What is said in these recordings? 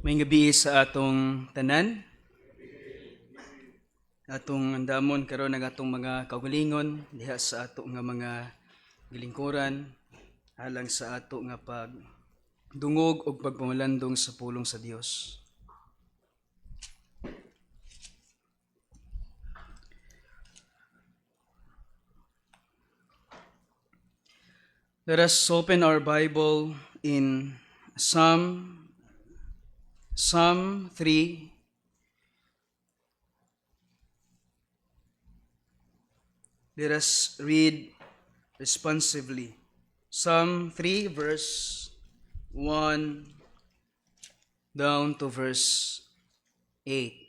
May gabi sa atong tanan, atong andamon karon ng atong mga kaugalingon diha sa ato nga mga gilingkuran alang sa ato nga pagdungog ug pagpamalandong sa pulong sa Dios. Let us open our Bible in Psalm 3. Let us read responsively. Psalm 3 verse 1 down to verse 8.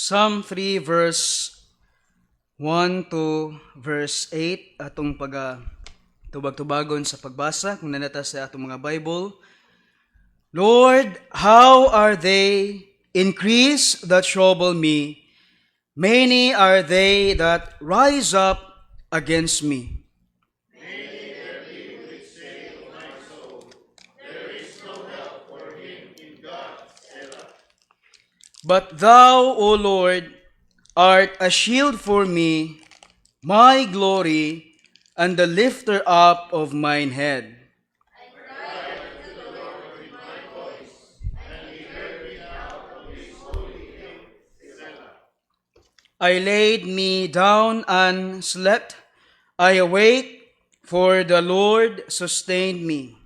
Psalm 3 verse 1 to verse 8 atong tubag-tubagon sa pagbasa kung nanata sa atong mga Bible. Lord, how are they increased that trouble me? Many are they that rise up against me. But thou, O Lord, art a shield for me, my glory, and the lifter up of mine head. I laid me down and slept. I awake, for the Lord sustained me.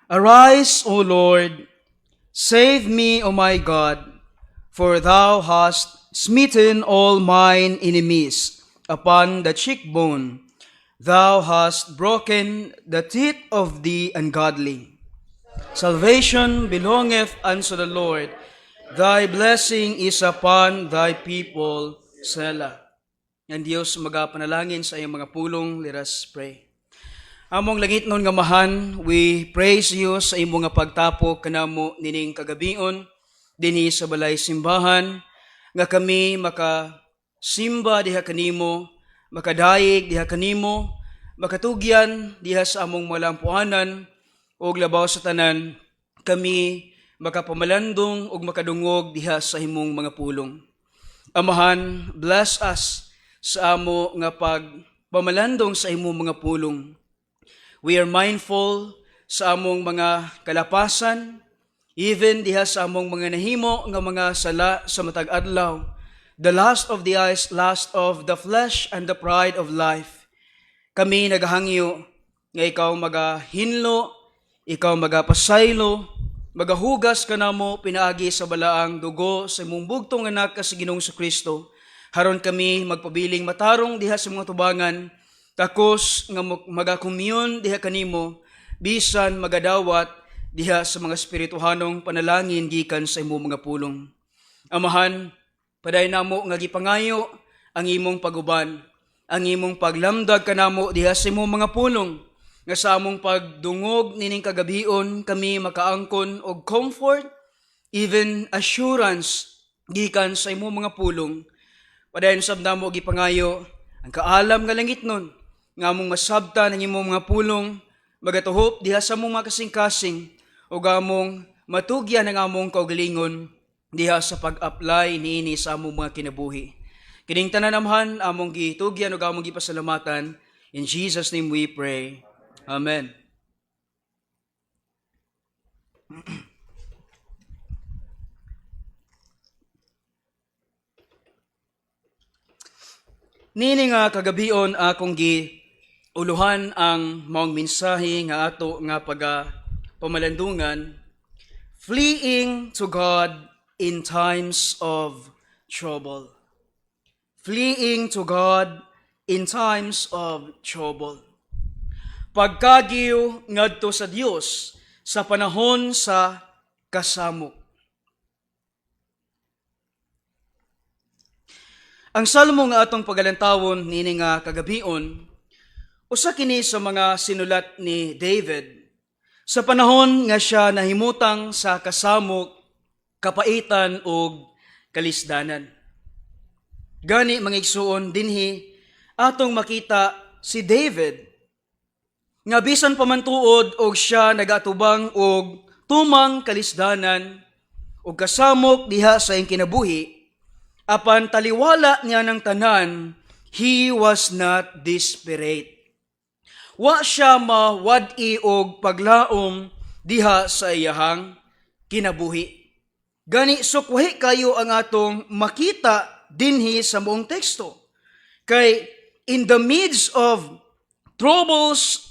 Arise, O Lord, save me, O my God, for thou hast smitten all mine enemies upon the cheekbone. Thou hast broken the teeth of the ungodly. Salvation belongeth unto the Lord. Thy blessing is upon thy people, Selah. Ang Diyos magapanalangin sa iyong mga pulong. Let us pray. Among langit nun nga mahan, we praise you sa imong nga pagtapok kanamo nining kagabion dinhi sa balay simbahan nga kami makasimba diha kanimo, makadayeg diha kanimo, makatugyan diha sa among malampuanan ug labaw sa tanan kami makapamalandong ug makadungog diha sa imong mga pulong. Amahan, bless us sa amo nga pagpamalandong sa imong mga pulong. We are mindful sa among mga kalapasan, even diha sa among mga nahimo nga mga sala sa matag adlaw. The lust of the eyes, lust of the flesh, and the pride of life. Kami nagahangyo nga ikaw magahinlo, ikaw magapasaylo, magahugas ka namo pinaagi sa balaang dugo sa imong bugtong anak sa Ginoong Kristo. Haron kami magpabiling matarong diha sa mga tubangan, takos nga magakommun diha kanimo, bisan magadawat diha sa mga espirituhanong panalangin gikan sa imong mga pulong. Amahan, paday namo nga gipangayo ang imong paguban, ang imong paglamdag kanamo diha sa imong mga pulong, nga sa among pagdungog nining kagabion kami makaangkon og comfort, even assurance gikan sa imong mga pulong. Paday sab namo gipangayo ang kaalam nga langit nun, nga among masabtan ang imong mga pulong, magatuhop diha sa among mga kasing-kasing, o among matugyan ang among kaugalingon diha sa pag-apply niini sa among mga kinabuhi. Kining tanan amahan, among gitugyan o among gipasalamatan. In Jesus' name we pray. Amen. Nini nga kagabion akong uluhan ang maong mensahe nga ato nga pamalandungan fleeing to God in times of trouble. Fleeing to God in times of trouble. Pagkagiyo ngadto sa Dios sa panahon sa kasamok. Ang salmo nga atong pagalantawon nini nga kagabion, usa kini sa mga sinulat ni David sa panahon nga siya nahimutang sa kasamok, kapaitan o kalisdanan. Gani mga igsuon dinhi atong makita si David nga bisan pamantuod og siya nagatubang og tumang kalisdanan o kasamok diha sa iyang kinabuhi, apan taliwala niya ng tanan, he was not desperate. Wa siya mawad-i og paglaom diha sa iyahang kinabuhi. Gani sukwahi kayo ang atong makita dinhi sa buong teksto. Kay in the midst of troubles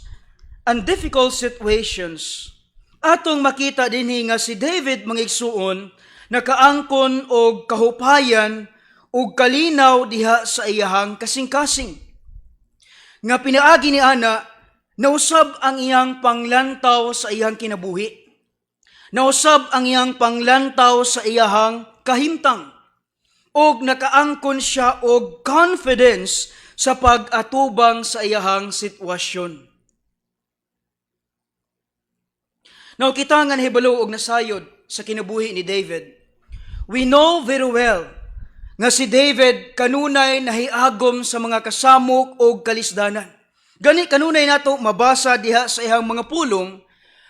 and difficult situations, atong makita dinhi nga si David mangigsuon nakaangkon og kahupayan ug kalinaw diha sa iyahang kasing-kasing. Nga pinaagi ni ana, nausab ang iyang panglantaw sa iyang kinabuhi. Nausab ang iyang panglantaw sa iyahang kahimtang. Og nakaangkon siya og confidence sa pag-atubang sa iyahang sitwasyon. Now kita nga nahibalo og nasayod sa kinabuhi ni David. We know very well nga si David kanunay nahiagom sa mga kasamok o kalisdanan. Gani kanunay nato mabasa diha sa iyang mga pulong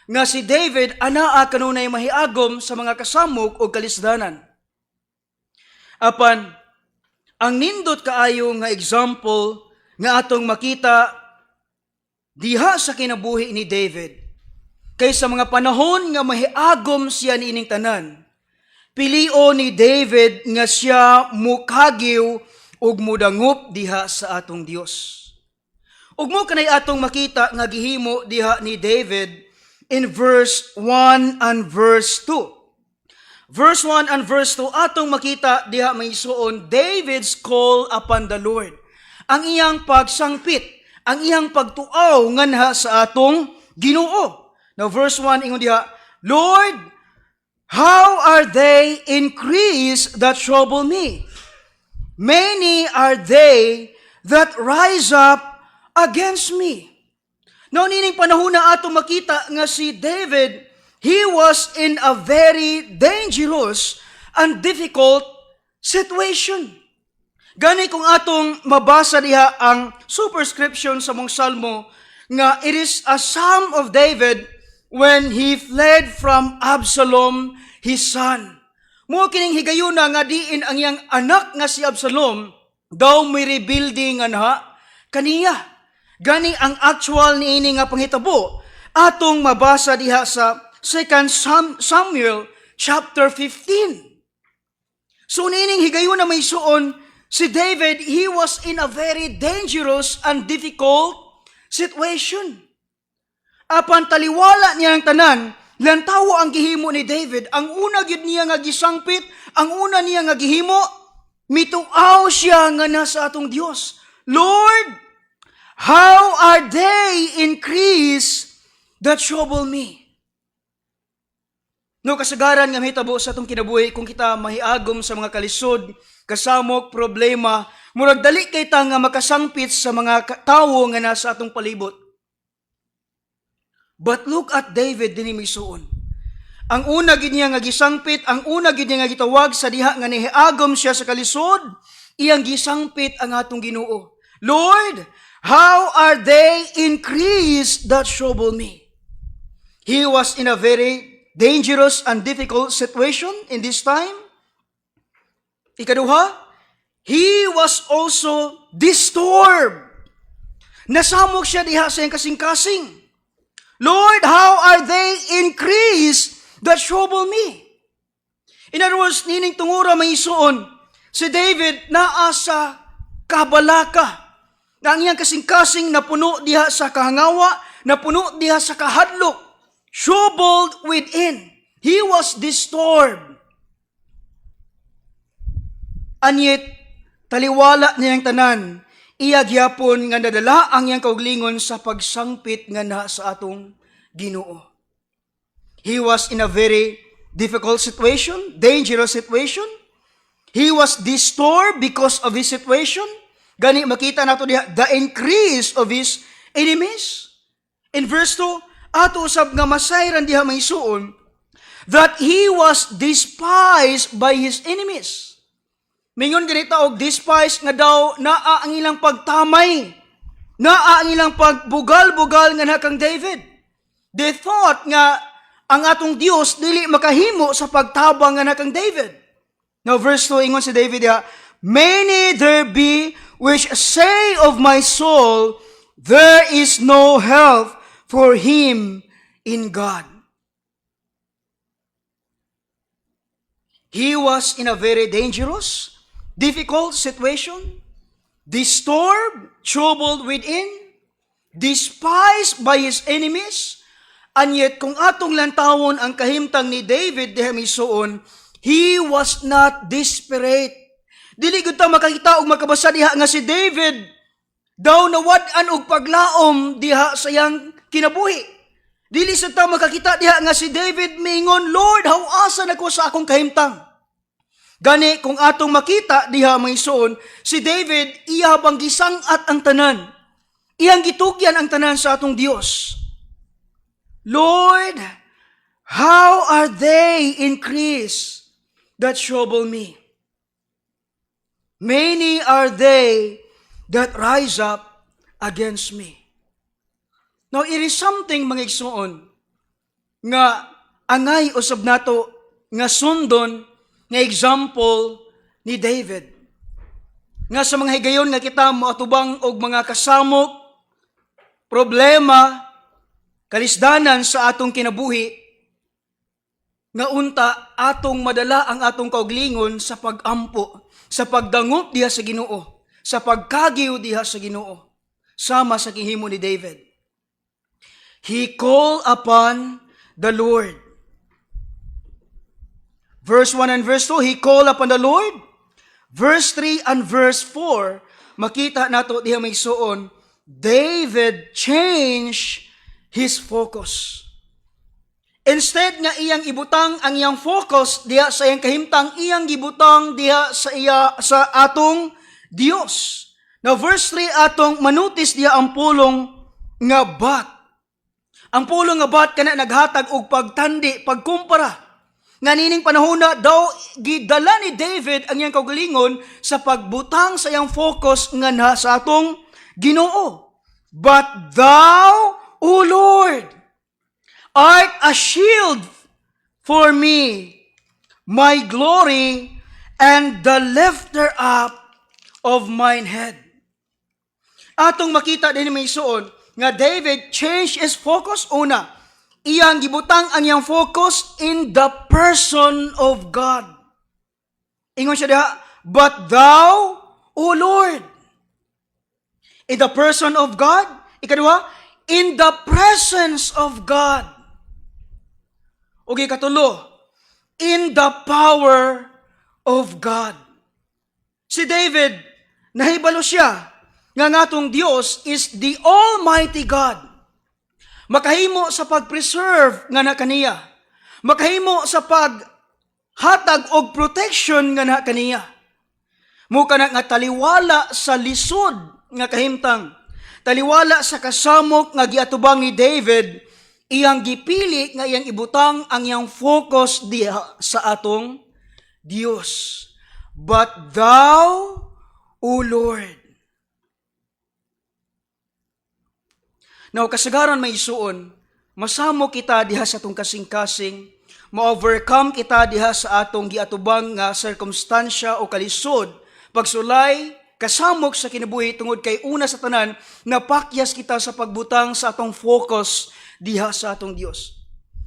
nga si David anaa kanunay mahiagom sa mga kasamok o kalisdanan. Apan ang nindot kaayo nga example nga atong makita diha sa kinabuhi ni David kay sa mga panahon nga mahiagom siya niining tanan, pilio ni David nga siya mukhagiw ug mudangup diha sa atong Dios. Ug mo kanay atong makita nga gihimo diha ni David in verse 1 and verse 2. Verse 1 and verse 2 atong makita diha may suon David's call upon the Lord. Ang iyang pagsangpit, ang iyang pagtuaw nganha sa atong Ginoo. Now verse 1 ingon diha, Lord, how are they increased that trouble me? Many are they that rise up against me. Now, nining panahon na atong makita nga si David, he was in a very dangerous and difficult situation. Gani kung atong mabasa diha ang superscription sa mong salmo nga it is a psalm of David when he fled from Absalom, his son. Mo kining higayuna nga diin ang iyang anak nga si Absalom, daw may rebuilding anha kaniya. Gani ang actual niini nga panghitabo, atong mabasa diha sa 2 Samuel chapter 15. So nining higayuna may suon, si David, he was in a very dangerous and difficult situation. Apan taliwala niya ang tanan, lantawo ang gihimo ni David. Ang una gyud niya nga gisangpit, ang una niya nga gihimo, mituaw siya nga nasa atong Dios. Lord, how are they increased that trouble me? No kasagaran nga mahitabo sa atong kinabuhi kung kita mahiagom sa mga kalisod, kasamok, problema, murag dali kay ta nga makasangpit sa mga tawo nga nasa atong palibot. But look at David dinhi misuon. Ang una gid niya nga gisangpit, ang una gid niya nga gitawag sa diha nga nihiagom siya sa kalisod, iyang gisangpit ang atong Ginoo. Lord, how are they increased that trouble me? He was in a very dangerous and difficult situation in this time. Ikaduha, he was also disturbed. Nasamok siya diha sa iyang kasing-kasing. Lord, how are they increased that trouble me? In other words, nining tungura may isuon, si David naa sa kabalaka. Ang iyang kasing-kasing napuno diha sa kahangawa, napuno diha sa kahadlok, troubled within. He was was disturbed. And yet, taliwala niyang tanan, iya gyapon nga nadala ang iyang kauglingon sa pagsangpit nga na sa atong Ginoo. He was in a very difficult situation, dangerous situation. He was disturbed because of his situation. Gani makita nato diha the increase of his enemies. In verse 2, ato usab nga masayran diha may suon that he was despised by his enemies. Mingon ganito og despised nga daw naa ang ilang pagtamay, naa ang ilang pagbugal-bugal nga na kang David. They thought nga ang atong Dios dili makahimo sa pagtabang nga na kang David. Now verse 2 ingon si David diha, many there be which say of my soul, there is no help for him in God. He was in a very dangerous, difficult situation, disturbed, troubled within, despised by his enemies, and yet kung atong lantawon ang kahimtang ni David diha misuon, he was not desperate. Dili gud ta makakita og makabasa diha nga si David daw nawad-an og paglaom diha sa iyang kinabuhi. Dili sa ta makakita diha nga si David mingon, Lord, how asa nako sa akong kahimtang. Gani kung atong makita diha maysuon, si David iya bang gisangat ang tanan. Iyang gitugyan ang tanan sa atong Dios. Lord, how are they increased that trouble me? Many are they that rise up against me. Now, it is something, mga igsoon, nga angay usab nato nga sundon nga example ni David. Nga sa mga higayon nga kita moatubang og mga kasamok, problema, kalisdanan sa atong kinabuhi, nga unta atong madala ang atong kauglingon sa pagampo, sa pagdangot diha sa Ginoo, sa pagkagiw diha sa Ginoo, sama sa gihimo ni David. He called upon the Lord. Verse 1 and verse 2, he called upon the Lord. Verse 3 and verse 4, makita nato diha may suon, David changed his focus. Instead nga iyang ibutang ang iyang focus diha sa iyang kahimtang, iyang gibutang diha sa atong Dios. Now verse 3 atong manutis diha ang pulong nga bat. Ang pulong nga bat kana naghatag og pagtandi, pagkumpara. Nga nining panahon na daw gidala ni David ang iyang kaugalingon sa pagbutang sa iyang focus nga na sa atong Ginoo. But thou, O Lord, art a shield for me, my glory, and the lifter up of mine head. Atong makita din may suon nga David changed his focus. Una, iyang gibutang ang iyang focus in the person of God. Ingon siya diha, but thou, O Lord. In the person of God. Ikaduha, in the presence of God. Okay, katulo, in the power of God. Si David, nahibalo siya nga ngatong Dios is the Almighty God. Makahimo sa pag-preserve nga na kaniya. Makahimo sa paghatag og protection nga na kaniya. Muka na nga taliwala sa lisod nga kahimtang. Taliwala sa kasamok nga giatubang ni David, iyang gipili nga iyang ibutang ang iyang focus diha sa atong Dios. But thou, O Lord. Now, kasagaran may isuon, masamo kita diha sa atong kasing-kasing, ma-overcome kita diha sa atong giatubang nga circumstansya o kalisod, pagsulay, kasamok sa kinabuhi tungod kay una sa tanan, napakyas kita sa pagbutang sa atong focus diha sa atong Dios.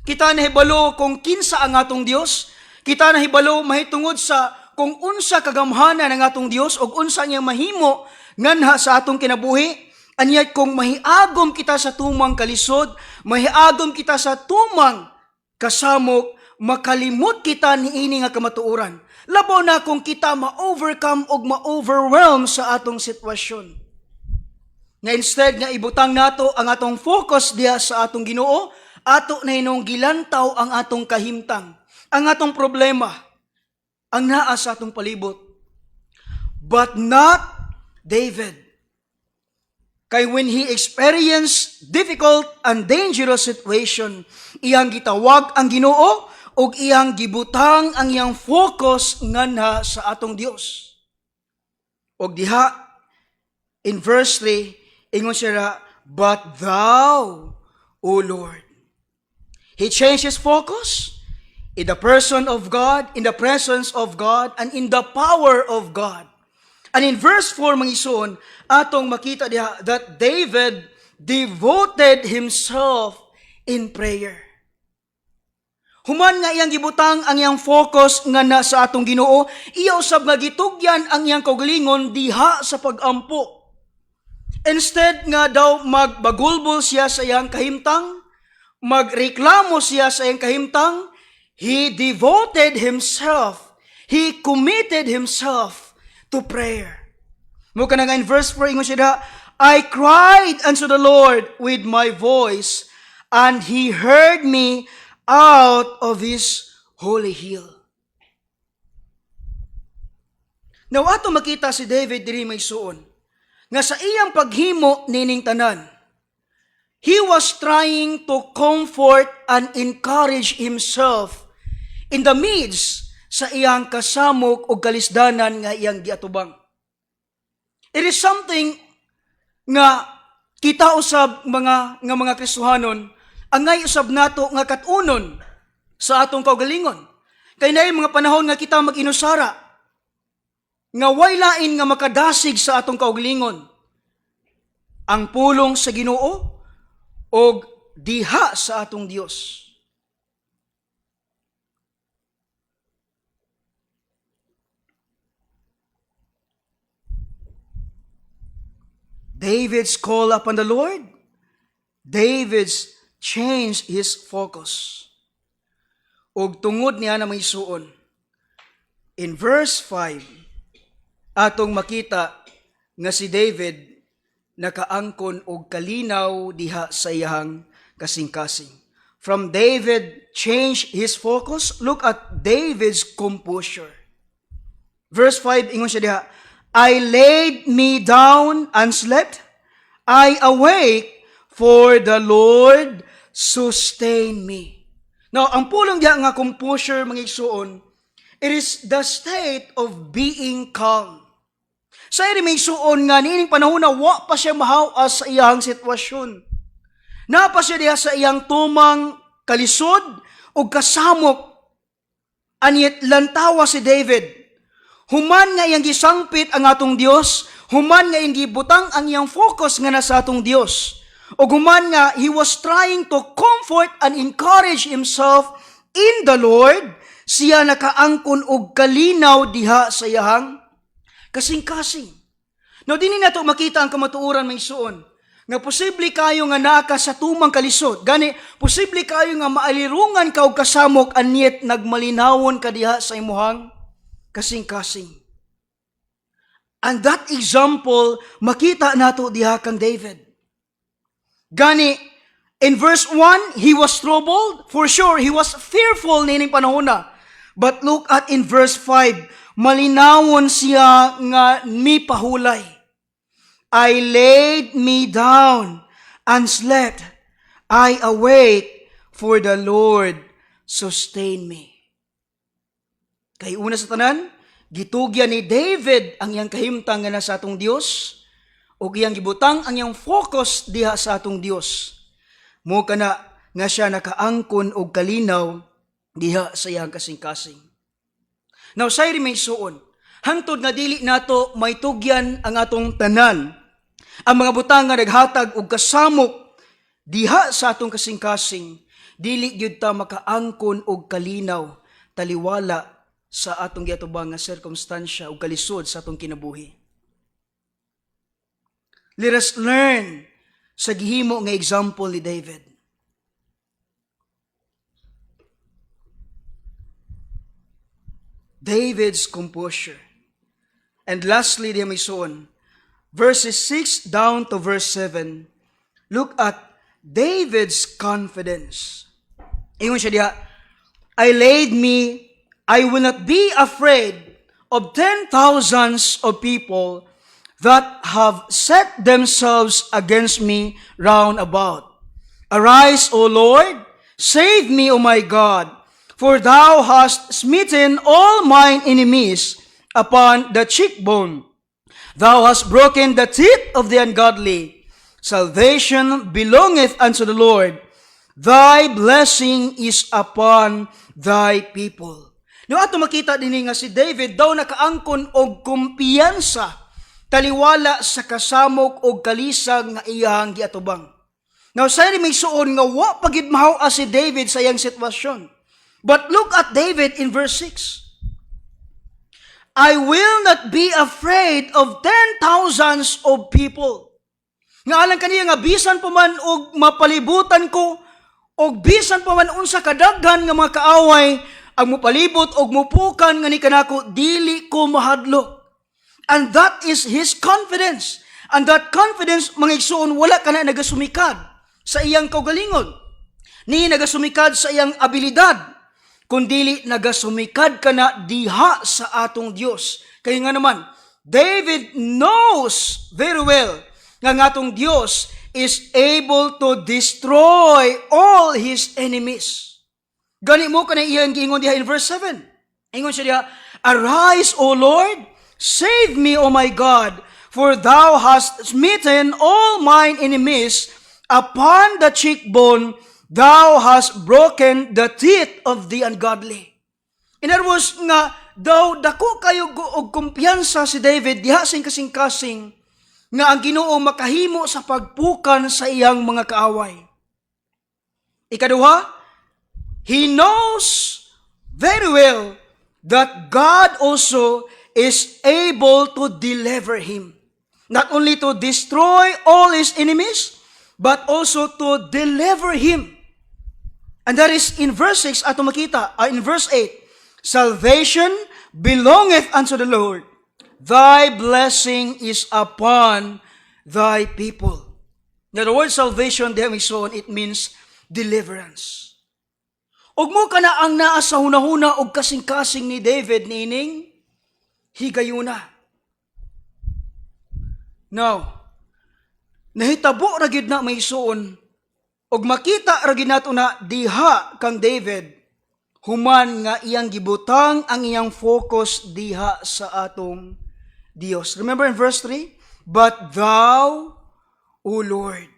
Kita nahibalo kung kinsa ang atong Dios, kita nahibalo mahitungod sa kung unsa kagamhanan ng atong Dios o unsa niya mahimo nganha sa atong kinabuhi. Anyat kung mahiagom kita sa tumang kalisod, mahiagom kita sa tumang kasamok, makalimot kita niini nga kamatuoran. Labaw na kung kita ma-overcome o ma-overwhelm sa atong sitwasyon. Nga instead nga ibutang nato ang atong focus diha sa atong Ginoo, ato na inong gilantaw ang atong kahimtang, ang atong problema, ang naa sa atong palibot. But not David. Kay when he experienced difficult and dangerous situation, iyang gitawag ang Ginoo o iyang gibutang ang iyang focus nganha sa atong Dios. Og diha, in verse 3, ingon siya, but thou, O Lord. He changed his focus in the person of God, in the presence of God, and in the power of God. And in verse 4, mga ison, atong makita diha that David devoted himself in prayer. Human nga iyang gibutang ang iyang focus nga na sa atong Ginoo, iya usab nga gitugyan ang iyang kaugalingon diha sa pagampo. Instead nga daw magbagulbol siya sa iyang kahimtang, magreklamo siya sa iyang kahimtang, he devoted himself, he committed himself to prayer. Mukha na nga in verse 4, ingon siya, I cried unto the Lord with my voice, and He heard me out of His holy hill. Now, ato makita si David diri may suon, nga sa iyang paghimo nining tanan, he was trying to comfort and encourage himself in the midst sa iyang kasamok o kalisdanan nga iyang giatubang. It is something nga kita usab mga Kristohanon, angay usab nato nga katunon sa atong kaugalingon. Kay naay mga panahon nga kita mag-inusara, nga way lain nga makadasig sa atong kaugalingon. Ang pulong sa Ginoo o diha sa atong Dios. David's call upon the Lord, David's changed his focus. Og tungod niya na may suon. In verse 5, atong makita nga si David nakaangkon og kalinaw diha sa iyang kasing-kasing. From David changed his focus, look at David's composure. Verse 5, ingon siya diha, I laid me down and slept. I awake, for the Lord sustained me. Now, ang pulong diha nga composure, mga igsuon, it is the state of being calm. Sa may suon nga, niining panahon na wa pa siya mahawas sa iyang sitwasyon. Napa siya diha sa iyang tumang kalisod o kasamok. Anyet lantawa si David. Human nga iyang gisangpit ang atong Dios, human nga iyang gibutang ang iyang focus nga nasa atong Dios. O human nga he was trying to comfort and encourage himself in the Lord, siya nakaangkon og kalinaw diha sa iyang kasing-kasing. Now, dini na ito makita ang kamatuoran may suon. Nga posible kayo nga naka sa tumang kalisod. Gani, posible kayo nga maalirungan ka og kasamok, anyet nagmalinawon ka diha sa imuhang kasing-kasing. And that example, makita nato diha kang David. Gani, in verse 1, he was troubled. For sure, he was fearful nining panahon na. But look at in verse 5, malinawon siya nga mipahulay. I laid me down and slept. I awake, for the Lord sustained me. Kay una sa tanan, gitugyan ni David ang iyang kahimtang nga nasa atong Dios, o iyang gibutang ang iyang focus diha sa atong Dios. Mo kana nga siya nakaangkon og kalinaw diha sa iyang kasing-kasing. Now, say may suon, hangtod nga dili nato may tugyan ang atong tanan, ang mga butang nga naghatag og kasamok diha sa atong kasing-kasing, dili gyud ta makaangkon og kalinaw, taliwala sa atong giatubang nga sirkumstansya o kalisod sa atong kinabuhi. Let us learn sa gihimo nga example ni David. David's composure. And lastly, diha may suon, verses 6 down to verse 7, look at David's confidence. Ingon siya diha, I will not be afraid of 10,000s of people that have set themselves against me round about. Arise, O Lord, save me, O my God, for thou hast smitten all mine enemies upon the cheekbone. Thou hast broken the teeth of the ungodly. Salvation belongeth unto the Lord. Thy blessing is upon thy people. No ato makita din nga si David daw nakaangkon og kumpiyansa taliwala sa kasamok og kalisag nga iyang giatubang. Now, sa may suon nga wa pagid mahaw si David sa iyang sitwasyon. But look at David in verse 6. I will not be afraid of 10,000s of people. Nga alang kaniya nga bisan pa man og mapalibutan ko, og bisan pa man unsa kadaghan nga mga kaaway, ang mupalibot og mupukan nga ni kanako, dili ko mahadlok. And that is his confidence. And that confidence, mga igsoon, wala ka na nagasumikad sa iyang kaugalingon. Ni nagasumikad sa iyang abilidad, kundili nagasumikad ka na diha sa atong Dios. Kaya nga naman, David knows very well nga atong Dios is able to destroy all his enemies. Gani mo ka na iyang giingon diha in verse 7. Ingon siya diha, arise, O Lord, save me, O my God, for thou hast smitten all mine enemies upon the cheekbone. Thou hast broken the teeth of the ungodly. In other words, nga, daw dako kayo og kumpiyansa si David, diha sing kasing-kasing, nga ang Ginoo makahimo sa pagpukan sa iyang mga kaaway. Ikaduha, he knows very well that God also is able to deliver him. Not only to destroy all his enemies, but also to deliver him. And that is in verse 6, ato makita, in verse 8, salvation belongeth unto the Lord. Thy blessing is upon thy people. Now, the word salvation, there we saw, it means deliverance. Og mo ka na ang naa sa hunahuna og kasing-kasing ni David nining higayuna. Now, nahitabo ra gid na may suon og makita ra gid nato na diha kang David human nga iyang gibutang ang iyang focus diha sa atong Dios. Remember in verse 3, but thou, O Lord.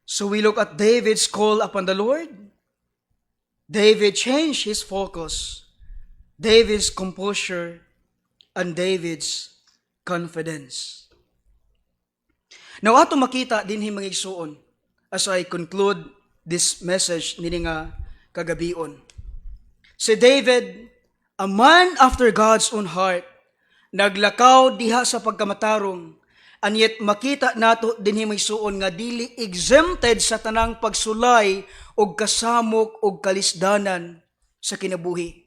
So we look at David's call upon the Lord. David changed his focus, David's composure, and David's confidence. Now, ato makita din mga igsuon as I conclude this message nini nga kagabion. Si David, a man after God's own heart, naglakaw diha sa pagkamatarong, and yet makita nato din may suon nga dili exempted sa tanang pagsulay og kasamok og kalisdanan sa kinabuhi.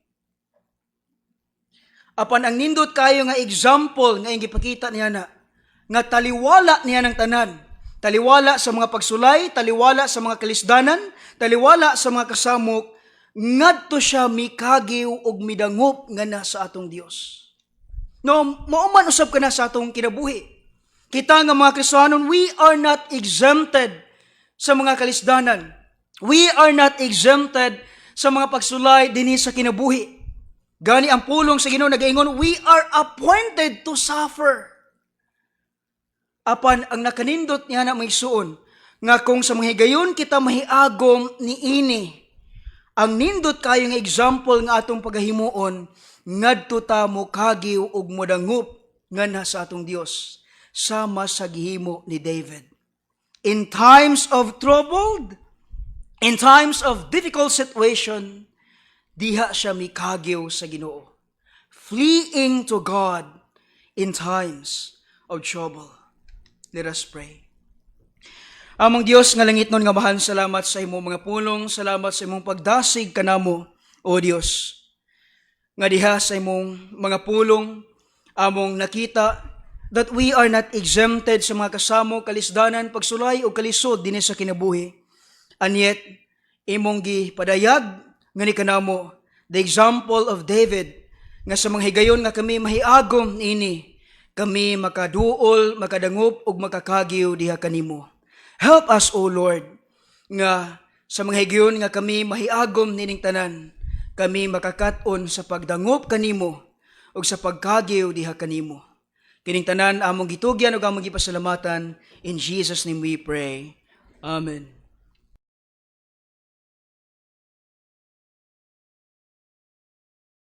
Apan ang nindot kayo nga example nga gipakita niya na nga taliwala niya ng tanan, taliwala sa mga pagsulay, taliwala sa mga kalisdanan, taliwala sa mga kasamok, ngadto siya mikagiw og midangop nga na sa atong Dios. No, mauman usab ka na sa atong kinabuhi. Kita nga mga Kristiyanon, we are not exempted sa mga kalisdanan. We are not exempted sa mga pagsulay dinhi sa kinabuhi. Gani ang pulong sa Ginoo nagaingon, we are appointed to suffer. Apan ang nakanindot niya na may suon, nga kung sa mga higayon kita mahiagom ni ini, ang nindot kayo nga example nga atong pagahimuon, ngadto ta mo kagiw og modangup nga na sa atong Dios, sama sa gihimo ni David. In times of troubled, in times of difficult situation, diha siya mikagiw sa Ginoo. Fleeing to God in times of trouble. Let us pray. Among Dios nga langit nun nga mahan, salamat sa imong mga pulong, salamat sa imong pagdasig kanamo, O Dios. Nga diha sa imong mga pulong, among nakita that we are not exempted sa mga kasamo, kalisdanan, pagsulay o kalisod dinhi sa kinabuhi. And yet, imong gipadayag nga ni kanamo the example of David, nga sa mga higayon nga kami mahiagom ini, kami makaduol, makadangop ug makakagiw diha kanimo. Help us, O Lord, nga sa mga higayon nga kami mahiagom nining tanan, kami makakaton sa pagdangop kanimo ug sa pagkagiw diha kanimo. Kining tanan among gitugyan ug among gipasalamatan, in Jesus name we pray. Amen.